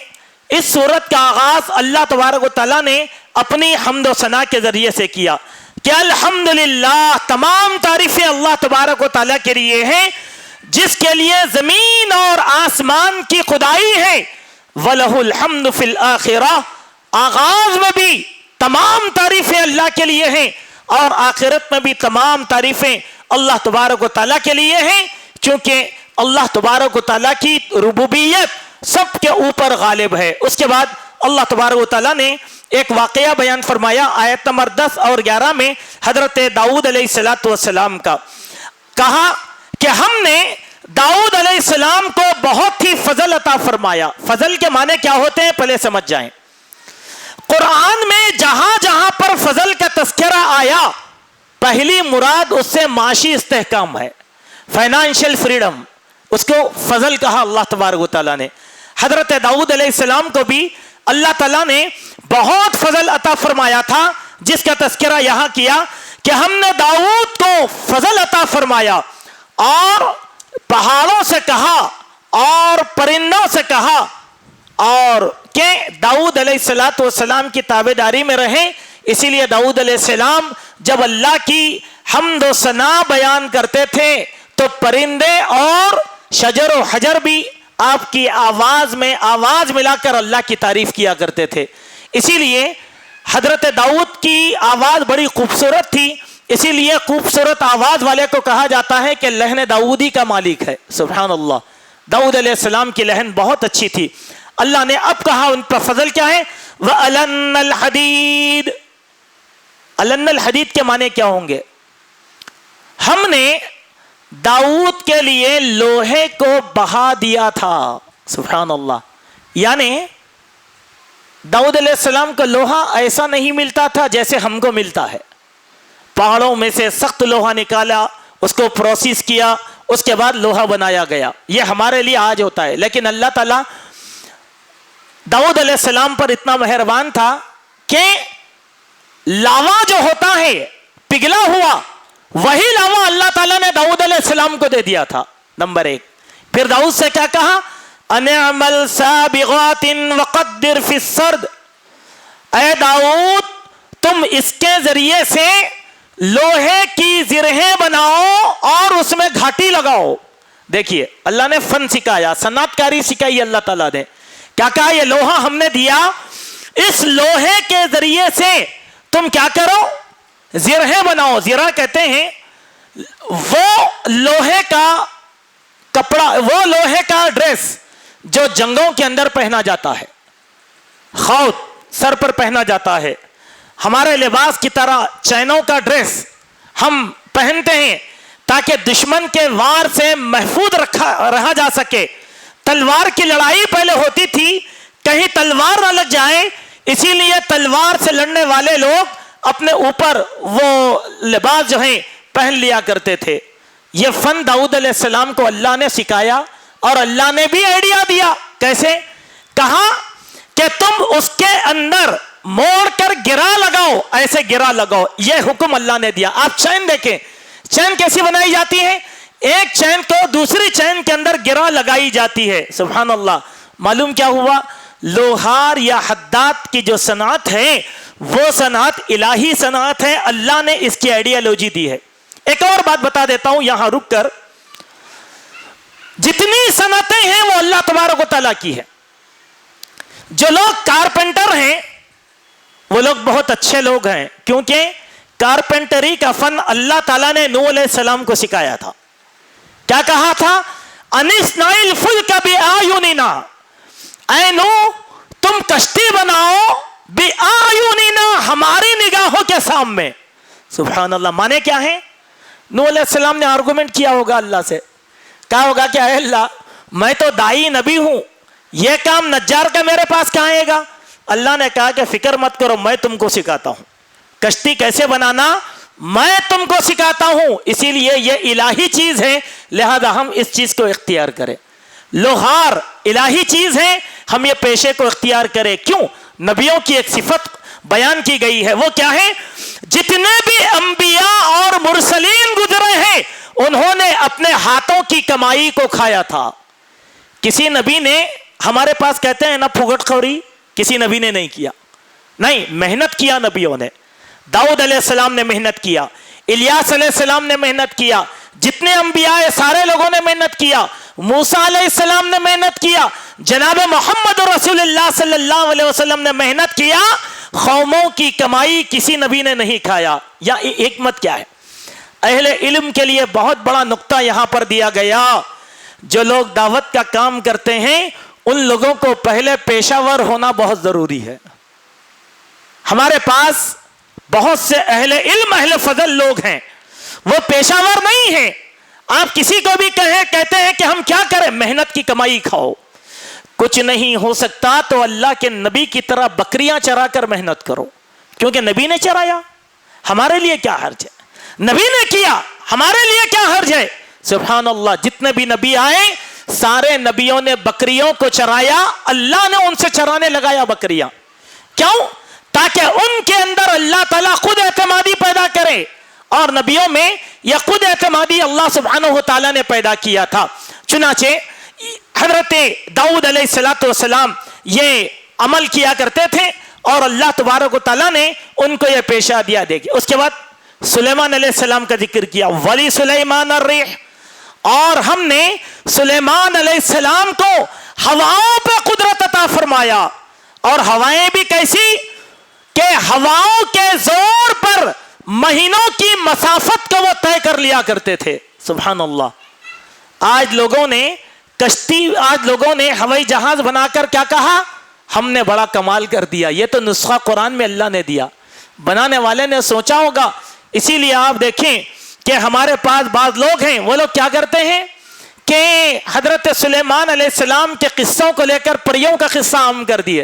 اس سورت کا آغاز اللہ تبارک و تعالیٰ نے اپنی حمد و ثنا کے ذریعے سے کیا کہ الحمدللہ، تمام تعریفیں اللہ تبارک و تعالیٰ کے لیے ہیں جس کے لیے زمین اور آسمان کی خدائی ہے. وَلَهُ الْحَمْدُ فِي الْآخِرَةِ، آغاز میں بھی تمام تعریفیں اللہ کے لیے ہیں اور آخرت میں بھی تمام تعریفیں اللہ تبارک و تعالیٰ کے لیے ہیں، کیونکہ اللہ تبارک و تعالیٰ کی ربوبیت سب کے اوپر غالب ہے. اس کے بعد اللہ تبارک و تعالیٰ نے ایک واقعہ بیان فرمایا آیت نمبر 10 اور 11 میں حضرت داؤد علیہ السلام کا. کہا کہ ہم نے داؤد علیہ السلام کو بہت ہی فضل عطا فرمایا. فضل کے معنی کیا ہوتے ہیں پہلے سمجھ جائیں. قرآن میں جہاں جہاں پر فضل کا تذکرہ آیا، پہلی مراد اس سے معاشی استحکام ہے، فائنانشل فریڈم، اس کو فضل کہا اللہ تبارک و تعالیٰ نے. حضرت داؤد علیہ السلام کو بھی اللہ تعالیٰ نے بہت فضل عطا فرمایا تھا، جس کا تذکرہ یہاں کیا کہ ہم نے داؤد کو فضل عطا فرمایا اور پہاڑوں سے کہا اور پرندوں سے کہا اور کہ داؤد علیہ السلام کی تابعداری میں رہیں. اسی لیے داؤد علیہ السلام جب اللہ کی حمد و ثنا بیان کرتے تھے تو پرندے اور شجر و حجر بھی آپ کی آواز میں آواز ملا کر اللہ کی تعریف کیا کرتے تھے. اسی لیے حضرت داؤد کی آواز بڑی خوبصورت تھی، اسی لیے خوبصورت آواز والے کو کہا جاتا ہے کہ لہن داؤدی کا مالک ہے. سبحان اللہ. داؤد علیہ السلام کی لہن بہت اچھی تھی. اللہ نے اب کہا ان پر فضل کیا ہے، وَأَلَنَّ الْحَدِيدِ. الن الحدید کے معنی کیا ہوں گے؟ ہم نے داؤد کے لیے لوہے کو بہا دیا تھا. سبحان اللہ. یعنی داؤد علیہ السلام کو لوہا ایسا نہیں ملتا تھا جیسے ہم کو ملتا ہے. پہاڑوں میں سے سخت لوہا نکالا, اس کو پروسیس کیا, اس کے بعد لوہا بنایا گیا. یہ ہمارے لیے آج ہوتا ہے, لیکن اللہ تعالیٰ داؤد علیہ السلام پر اتنا مہربان تھا کہ لاوا جو ہوتا ہے پگھلا ہوا, وہی لاوا اللہ تعالیٰ نے داؤد علیہ السلام کو دے دیا تھا. نمبر 1. پھر داؤد سے کیا کہا؟ ان اعمل سابغات وقدر فی السرد. اے داؤد, تم اس کے ذریعے سے لوہے کی زرہیں بناؤ اور اس میں گھاٹی لگاؤ. دیکھیے اللہ نے فن سکھایا, صنعت کاری سکھائی اللہ تعالیٰ نے. کیا کہا؟ یہ لوہا ہم نے دیا, اس لوہے کے ذریعے سے تم کیا کرو؟ زرہیں بناؤ. زرہ کہتے ہیں وہ لوہے کا کپڑا, وہ لوہے کا ڈریس جو جنگوں کے اندر پہنا جاتا ہے, خوات سر پر پہنا جاتا ہے. ہمارے لباس کی طرح چینوں کا ڈریس ہم پہنتے ہیں تاکہ دشمن کے وار سے محفوظ رہا جا سکے. تلوار کی لڑائی پہلے ہوتی تھی, کہیں تلوار نہ لگ جائے, اسی لیے تلوار سے لڑنے والے لوگ اپنے اوپر وہ لباس جو ہیں پہن لیا کرتے تھے. یہ فن داؤد علیہ السلام کو اللہ نے سکھایا, اور اللہ نے بھی آئیڈیا دیا. کیسے؟ کہا کہ تم اس کے اندر موڑ کر گرا لگاؤ, ایسے گرا لگاؤ. یہ حکم اللہ نے دیا. آپ چین دیکھیں, چین کیسی بنائی جاتی ہے؟ ایک چین کو دوسری چین کے اندر گرا لگائی جاتی ہے. سبحان اللہ. معلوم کیا ہوا؟ لوہار یا حداد کی جو صنعت ہے وہ صنعت الہی صنعت ہے, اللہ نے اس کی آئیڈیالوجی دی ہے. ایک اور بات بتا دیتا ہوں یہاں رک کر, جتنی صنعتیں ہیں وہ اللہ تبارک و تعالیٰ کی ہے. جو لوگ کارپینٹر ہیں وہ لوگ بہت اچھے لوگ ہیں, کیونکہ کارپینٹری کا فن اللہ تعالیٰ نے نوح علیہ السلام کو سکھایا تھا. کیا کہا تھا؟ انِصْنَعِ الْفُلْكَ بِأَعْيُنِنَا, اے نوح تم کشتی بناؤ بِأَعْيُنِنَا, ہماری نگاہوں کے سامنے. سبحان اللہ. مانے کیا ہے؟ نوح علیہ السلام نے آرگومنٹ کیا ہوگا اللہ سے, کہا ہوگا کہ اے اللہ میں تو دائی نبی ہوں, یہ کام نجار کا میرے پاس کہاں آئے گا؟ اللہ نے کہا کہ فکر مت کرو, میں تم کو سکھاتا ہوں. کشتی کیسے بنانا میں تم کو سکھاتا ہوں. اسی لیے یہ الہی چیز ہے, لہذا ہم اس چیز کو اختیار کریں. لوہار الہی چیز ہے, ہم یہ پیشے کو اختیار کریں. کیوں؟ نبیوں کی ایک صفت بیان کی گئی ہے, وہ کیا ہے؟ جتنے بھی انبیاء اور مرسلین گزرے ہیں انہوں نے اپنے ہاتھوں کی کمائی کو کھایا تھا. کسی نبی نے, ہمارے پاس کہتے ہیں نا پھگٹ خوری, کسی نبی نے نہیں کیا. نہیں, محنت کیا نبیوں نے. داؤد علیہ السلام نے محنت کیا, الیاس علیہ السلام نے محنت کیا, جتنے انبیاء سارے لوگوں نے محنت کیا. موسیٰ علیہ السلام نے محنت کیا, جناب محمد رسول اللہ صلی اللہ علیہ وسلم نے محنت کیا. قوموں کی کمائی کسی نبی نے نہیں کھایا. یا حکمت کیا ہے؟ اہل علم کے لیے بہت بڑا نقطہ یہاں پر دیا گیا. جو لوگ دعوت کا کام کرتے ہیں ان لوگوں کو پہلے پیشہ ور ہونا بہت ضروری ہے. ہمارے پاس بہت سے اہل علم اہل فضل لوگ ہیں, وہ پیشہ ور نہیں ہیں. آپ کسی کو بھی کہتے ہیں کہ ہم کیا کریں؟ محنت کی کمائی کھاؤ. کچھ نہیں ہو سکتا تو اللہ کے نبی کی طرح بکریاں چرا کر محنت کرو, کیونکہ نبی نے چرایا. ہمارے لیے کیا حرج ہے؟ نبی نے کیا, ہمارے لیے کیا حرج ہے؟ سبحان اللہ. جتنے بھی نبی آئے سارے نبیوں نے بکریوں کو چرایا, اللہ نے ان سے چرانے لگایا بکریاں. کیوں؟ تاکہ ان کے اندر اللہ تعالیٰ خود اعتمادی پیدا کرے, اور نبیوں میں یہ خود اعتمادی اللہ سبحانہ و تعالیٰ نے پیدا کیا تھا. چنانچہ حضرت داؤد علیہ السلام یہ عمل کیا کرتے تھے, اور اللہ تبارک و تعالیٰ نے ان کو یہ پیشہ دیا. دیکھیں اس کے بعد سلیمان علیہ السلام کا ذکر کیا, ولی سلیمان الریح, اور ہم نے سلیمان علیہ السلام کو ہواؤں پہ قدرت عطا فرمایا. اور ہوائیں بھی کیسی کہ ہواؤں کے زور پر مہینوں کی مسافت کو وہ طے کر لیا کرتے تھے. سبحان اللہ. آج لوگوں نے کشتی, آج لوگوں نے ہوائی جہاز بنا کر کیا کہا؟ ہم نے بڑا کمال کر دیا. یہ تو نسخہ قرآن میں اللہ نے دیا, بنانے والے نے سوچا ہوگا. اسی لیے آپ دیکھیں کہ ہمارے پاس بعض لوگ ہیں, وہ لوگ کیا کرتے ہیں کہ حضرت سلیمان علیہ السلام کے قصوں کو لے کر پریوں کا قصہ عام کر دیے.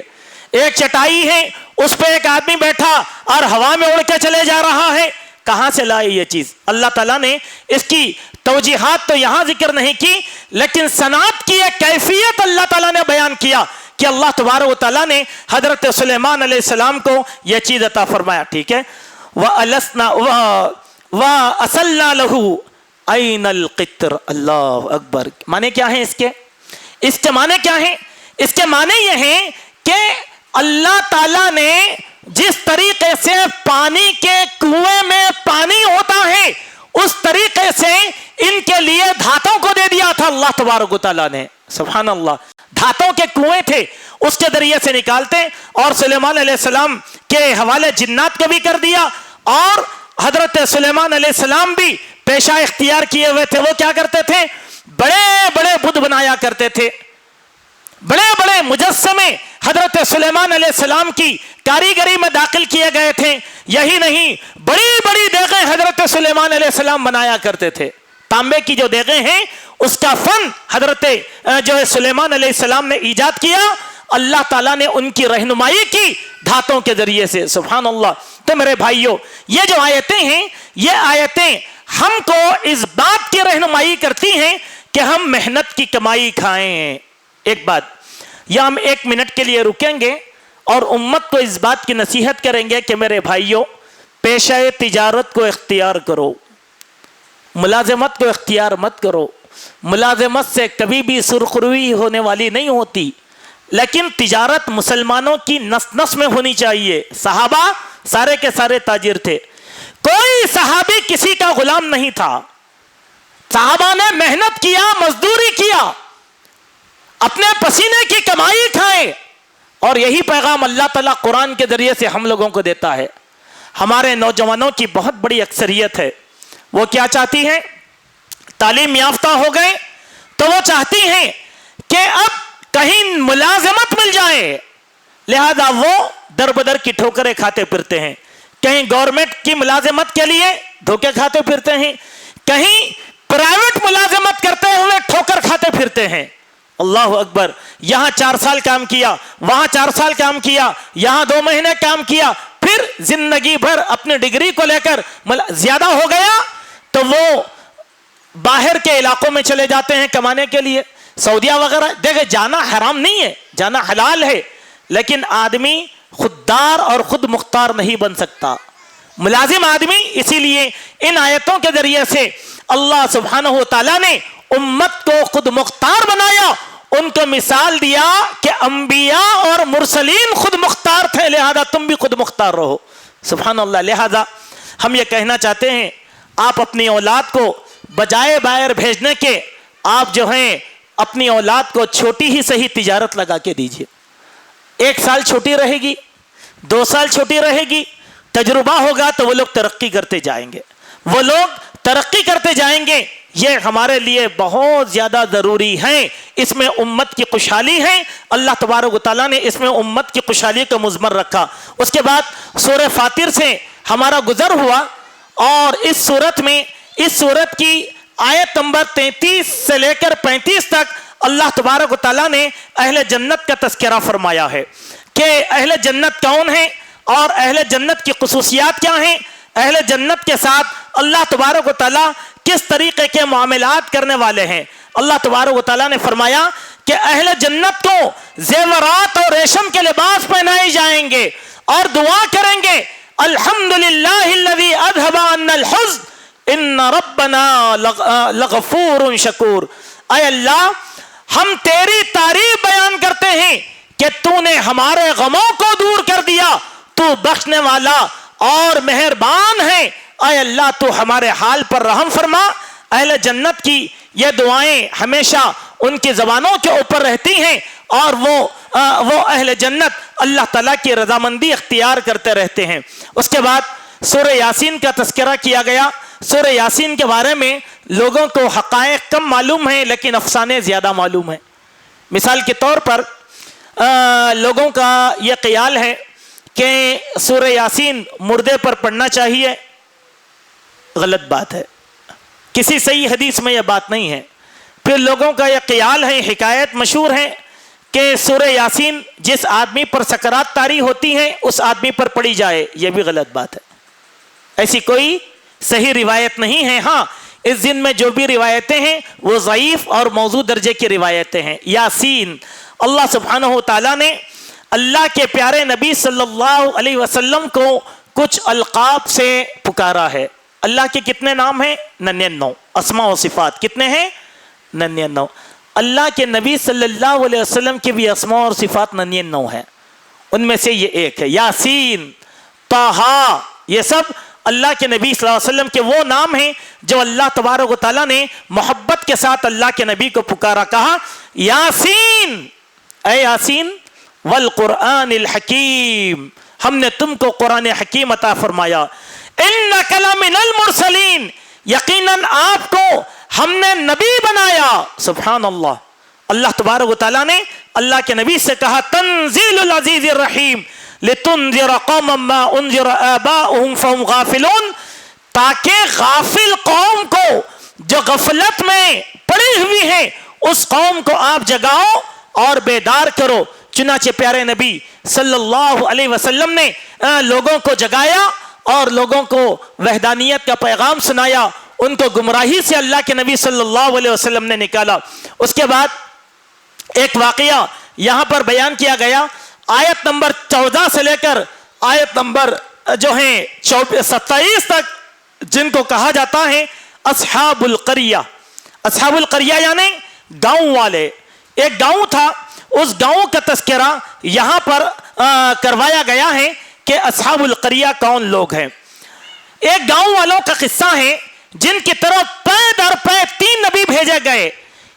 ایک چٹائی ہے, اس پہ ایک آدمی بیٹھا اور ہوا میں اڑ کے چلے جا رہا ہے. کہاں سے لائے یہ چیز؟ اللہ تعالیٰ نے اس کی توجیحات تو یہاں ذکر نہیں کی, لیکن صنعت کی ایک کیفیت اللہ تعالیٰ نے بیان کیا کہ اللہ تبارک و تعالیٰ نے حضرت سلیمان علیہ السلام کو یہ چیز عطا فرمایا. ٹھیک ہے, وَأَسَلْنَا لَهُ عَيْنَ الْقِطْرِ. اللہ اکبر. معنی کیا ہیں اس کے معنی کیا ہیں؟ اس کے معنی یہ ہیں کہ اللہ تعالیٰ نے جس طریقے سے پانی کے کنویں میں پانی ہوتا ہے اس طریقے سے ان کے لیے دھاتوں کو دے دیا تھا اللہ تبارک و تعالیٰ نے. سبحان اللہ. دھاتوں کے کنویں تھے, اس کے ذریعے سے نکالتے, اور سلیمان علیہ السلام کے حوالے جنات کو بھی کر دیا. اور حضرت سلیمان علیہ السلام بھی پیشہ اختیار کیے ہوئے تھے. وہ کیا کرتے تھے؟ بڑے بڑے بت بنایا کرتے تھے, بڑے بڑے مجسمے حضرت سلیمان علیہ السلام کی کاریگری میں داخل کیے گئے تھے. یہی نہیں, بڑی بڑی دیگیں حضرت سلیمان علیہ السلام بنایا کرتے تھے. تانبے کی جو دیگیں ہیں اس کا فن حضرت جو ہے سلیمان علیہ السلام نے ایجاد کیا. اللہ تعالیٰ نے ان کی رہنمائی کی دھاتوں کے ذریعے سے. سبحان اللہ. تو میرے بھائیوں, یہ جو آیتیں ہیں, یہ آیتیں ہم کو اس بات کی رہنمائی کرتی ہیں کہ ہم محنت کی کمائی کھائیں. ایک بات, یا ہم 1 منٹ کے لیے رکیں گے اور امت کو اس بات کی نصیحت کریں گے کہ میرے بھائیوں, پیشہ تجارت کو اختیار کرو, ملازمت کو اختیار مت کرو. ملازمت سے کبھی بھی سرخروئی ہونے والی نہیں ہوتی, لیکن تجارت مسلمانوں کی نس نس میں ہونی چاہیے. صحابہ سارے کے سارے تاجر تھے, کوئی صحابی کسی کا غلام نہیں تھا. صحابہ نے محنت کیا, مزدوری کیا, اپنے پسینے کی کمائی کھائے. اور یہی پیغام اللہ تعالیٰ قرآن کے ذریعے سے ہم لوگوں کو دیتا ہے. ہمارے نوجوانوں کی بہت بڑی اکثریت ہے, وہ کیا چاہتی ہیں؟ تعلیم یافتہ ہو گئے تو وہ چاہتی ہیں کہ اب کہیں ملازمت مل جائے, لہذا وہ در بدر کی ٹھوکریں کھاتے پھرتے ہیں. کہیں گورنمنٹ کی ملازمت کے لیے دھوکے کھاتے پھرتے ہیں, کہیں پرائیویٹ ملازمت کرتے ہوئے ٹھوکر کھاتے پھرتے ہیں. اللہ اکبر. یہاں 4 سال کام کیا, وہاں 4 سال کام کیا, یہاں 2 مہینے کام کیا, پھر زندگی بھر اپنی ڈگری کو لے کر زیادہ ہو گیا تو وہ باہر کے علاقوں میں چلے جاتے ہیں کمانے کے لیے. سعودیہ وغیرہ دیکھیں, جانا حرام نہیں ہے, جانا حلال ہے, لیکن آدمی خوددار اور خود مختار نہیں بن سکتا. ملازم آدمی. اسی لیے ان آیتوں کے ذریعے سے اللہ سبحانہ و تعالیٰ نے امت کو خود مختار بنایا, ان کو مثال دیا کہ انبیاء اور مرسلین خود مختار تھے, لہذا تم بھی خود مختار رہو. سبحان اللہ. لہذا ہم یہ کہنا چاہتے ہیں, آپ اپنی اولاد کو بجائے باہر بھیجنے کے, آپ جو ہیں اپنی اولاد کو چھوٹی ہی صحیح تجارت لگا کے دیجئے. 1 سال چھوٹی رہے گی, 2 سال چھوٹی رہے گی, تجربہ ہوگا تو وہ لوگ ترقی کرتے جائیں گے, وہ لوگ ترقی کرتے جائیں گے. یہ ہمارے لیے بہت زیادہ ضروری ہے. اس میں امت کی خوشحالی ہے. اللہ تبارک و تعالیٰ نے اس میں امت کی خوشحالی کو مضمر رکھا. اس کے بعد سورہ فاطر سے ہمارا گزر ہوا, اور اس صورت میں, اس صورت کی آیت نمبر 33 سے لے کر 35 تک اللہ تبارک و تعالیٰ نے اہل جنت کا تذکرہ فرمایا ہے کہ اہل جنت کون ہیں اور اہل جنت کی خصوصیات کیا ہیں. اہل جنت کے ساتھ اللہ تبارک و تعالیٰ کس طریقے کے معاملات کرنے والے ہیں. اللہ تبارک و تعالیٰ نے فرمایا کہ اہل جنت کو زیورات اور ریشم کے لباس پہنائے جائیں گے اور دعا کریں گے, الحمدللہ الذی اذھب عنا الحزن ان ربنا لغفور شکور. اے اللہ, ہم تیری تعریف بیان کرتے ہیں کہ تو نے ہمارے غموں کو دور کر دیا, تو بخشنے والا اور مہربان ہے. اے اللہ, تو ہمارے حال پر رحم فرما. اہل جنت کی یہ دعائیں ہمیشہ ان کی زبانوں کے اوپر رہتی ہیں, اور وہ اہل جنت اللہ تعالیٰ کی رضامندی اختیار کرتے رہتے ہیں. اس کے بعد سورہ یاسین کا تذکرہ کیا گیا. سورہ یاسین کے بارے میں لوگوں کو حقائق کم معلوم ہیں, لیکن افسانے زیادہ معلوم ہیں. مثال کے طور پر لوگوں کا یہ خیال ہے کہ سورہ یاسین مردے پر پڑھنا چاہیے. غلط بات ہے. کسی صحیح حدیث میں یہ بات نہیں ہے. پھر لوگوں کا یہ خیال ہے، حکایت مشہور ہے کہ سورہ یاسین جس آدمی پر سکرات طاری ہوتی ہیں اس آدمی پر پڑھی جائے، یہ بھی غلط بات ہے، ایسی کوئی صحیح روایت نہیں ہے۔ ہاں اس دن میں جو بھی روایتیں ہیں وہ ضعیف اور موضوع درجے کی روایتیں ہیں۔ یاسین، اللہ سبحانہ و تعالیٰ نے اللہ کے پیارے نبی صلی اللہ علیہ وسلم کو کچھ القاب سے پکارا ہے۔ اللہ کے کتنے نام ہیں؟ 99 اسماء و صفات، کتنے ہیں؟ 99۔ اللہ کے نبی صلی اللہ علیہ وسلم کے بھی اسماء اور صفات 99 ہیں، ان میں سے یہ ایک ہے یاسین، طٰہٰ، یہ سب اللہ کے نبی صلی اللہ علیہ وسلم کے وہ نام ہیں جو اللہ تبارک و تعالیٰ نے محبت کے ساتھ اللہ کے نبی کو پکارا، کہا یاسین، اے یاسین والقرآن الحکیم، ہم نے تم کو قرآن حکیم عطا فرمایا، انک لمن المرسلین، یقیناً آپ کو ہم نے نبی بنایا۔ سبحان اللہ، اللہ تبارک و تعالیٰ نے اللہ کے نبی سے کہا تنزیل العزیز الرحیم لتنذر قوما ما انذر آباؤہم فہم غافلون، تاکہ غافل قوم کو جو غفلت میں پڑی ہوئی ہے اس قوم کو آپ جگاؤ اور بیدار کرو۔ چنانچہ پیارے نبی صلی اللہ علیہ وسلم نے لوگوں کو جگایا اور لوگوں کو وحدانیت کا پیغام سنایا، ان کو گمراہی سے اللہ کے نبی صلی اللہ علیہ وسلم نے نکالا۔ اس کے بعد ایک واقعہ یہاں پر بیان کیا گیا، آیت نمبر 14 سے لے کر آیت نمبر جو ہیں 27 تک، جن کو کہا جاتا ہے اصحاب القریہ۔ اصحاب القریہ یعنی گاؤں والے، ایک گاؤں تھا، اس گاؤں کا تذکرہ یہاں پر کروایا گیا ہے کہ اصحاب القریہ کون لوگ ہیں۔ ایک گاؤں والوں کا قصہ ہے جن کی طرف پے در پے 3 نبی بھیجے گئے۔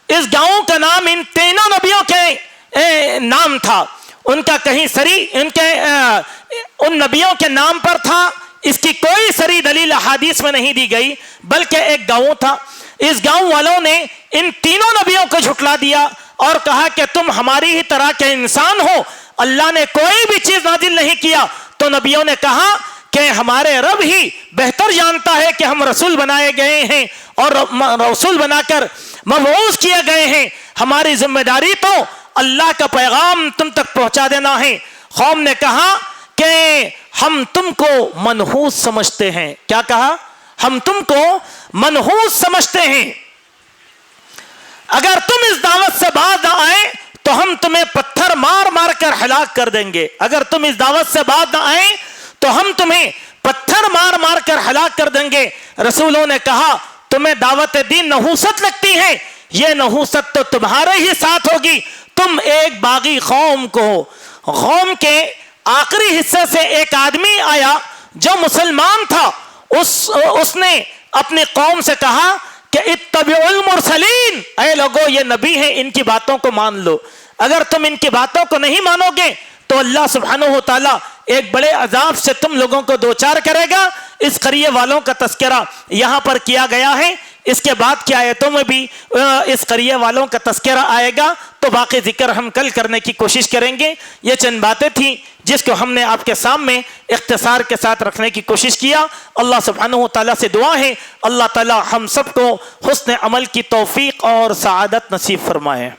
اس گاؤں کا نام ان تینوں نبیوں کے نام تھا، ان کا کہیں سری ان نبیوں کے نام پر تھا، اس کی کوئی سری دلیل احادیث میں نہیں دی گئی، بلکہ ایک گاؤں تھا۔ اس گاؤں والوں نے ان تینوں نبیوں کو جھٹلا دیا اور کہا کہ تم ہماری ہی طرح کے انسان ہو، اللہ نے کوئی بھی چیز نازل نہیں کیا۔ تو نبیوں نے کہا کہ ہمارے رب ہی بہتر جانتا ہے کہ ہم رسول بنائے گئے ہیں اور رسول بنا کر مبعوث کیے گئے ہیں، ہماری ذمہ داری تو اللہ کا پیغام تم تک پہنچا دینا ہے۔ قوم نے کہا کہ ہم تم کو منحوس سمجھتے ہیں۔ کیا کہا؟ ہم تم کو منحوس سمجھتے ہیں، اگر تم اس دعوت سے باز نہ آئے تو ہم تمہیں پتھر مار مار کر ہلاک کر دیں گے۔ اگر تم اس دعوت سے باز نہ آئے تو ہم تمہیں پتھر مار مار کر ہلاک کر دیں گے۔ رسولوں نے کہا تمہیں دعوت دین نحوست لگتی ہے، یہ نحوست تو تمہارے ہی ساتھ ہوگی، تم ایک باغی قوم کو ہو۔ قوم کے آخری حصے سے ایک آدمی آیا جو مسلمان تھا، اس نے اپنی قوم سے کہا کہ اتبعوا المرسلین، اے لوگو یہ نبی ہیں، ان کی باتوں کو مان لو، اگر تم ان کی باتوں کو نہیں مانو گے تو اللہ سبحانہ و تعالیٰ ایک بڑے عذاب سے تم لوگوں کو دوچار کرے گا۔ اس قریے والوں کا تذکرہ یہاں پر کیا گیا ہے، اس کے بعد کی آیتوں میں بھی اس قریے والوں کا تذکرہ آئے گا، تو باقی ذکر ہم کل کرنے کی کوشش کریں گے۔ یہ چند باتیں تھیں جس کو ہم نے آپ کے سامنے اختصار کے ساتھ رکھنے کی کوشش کیا۔ اللہ سبحانہ و تعالیٰ سے دعا ہے اللہ تعالیٰ ہم سب کو حسن عمل کی توفیق اور سعادت نصیب فرمائے۔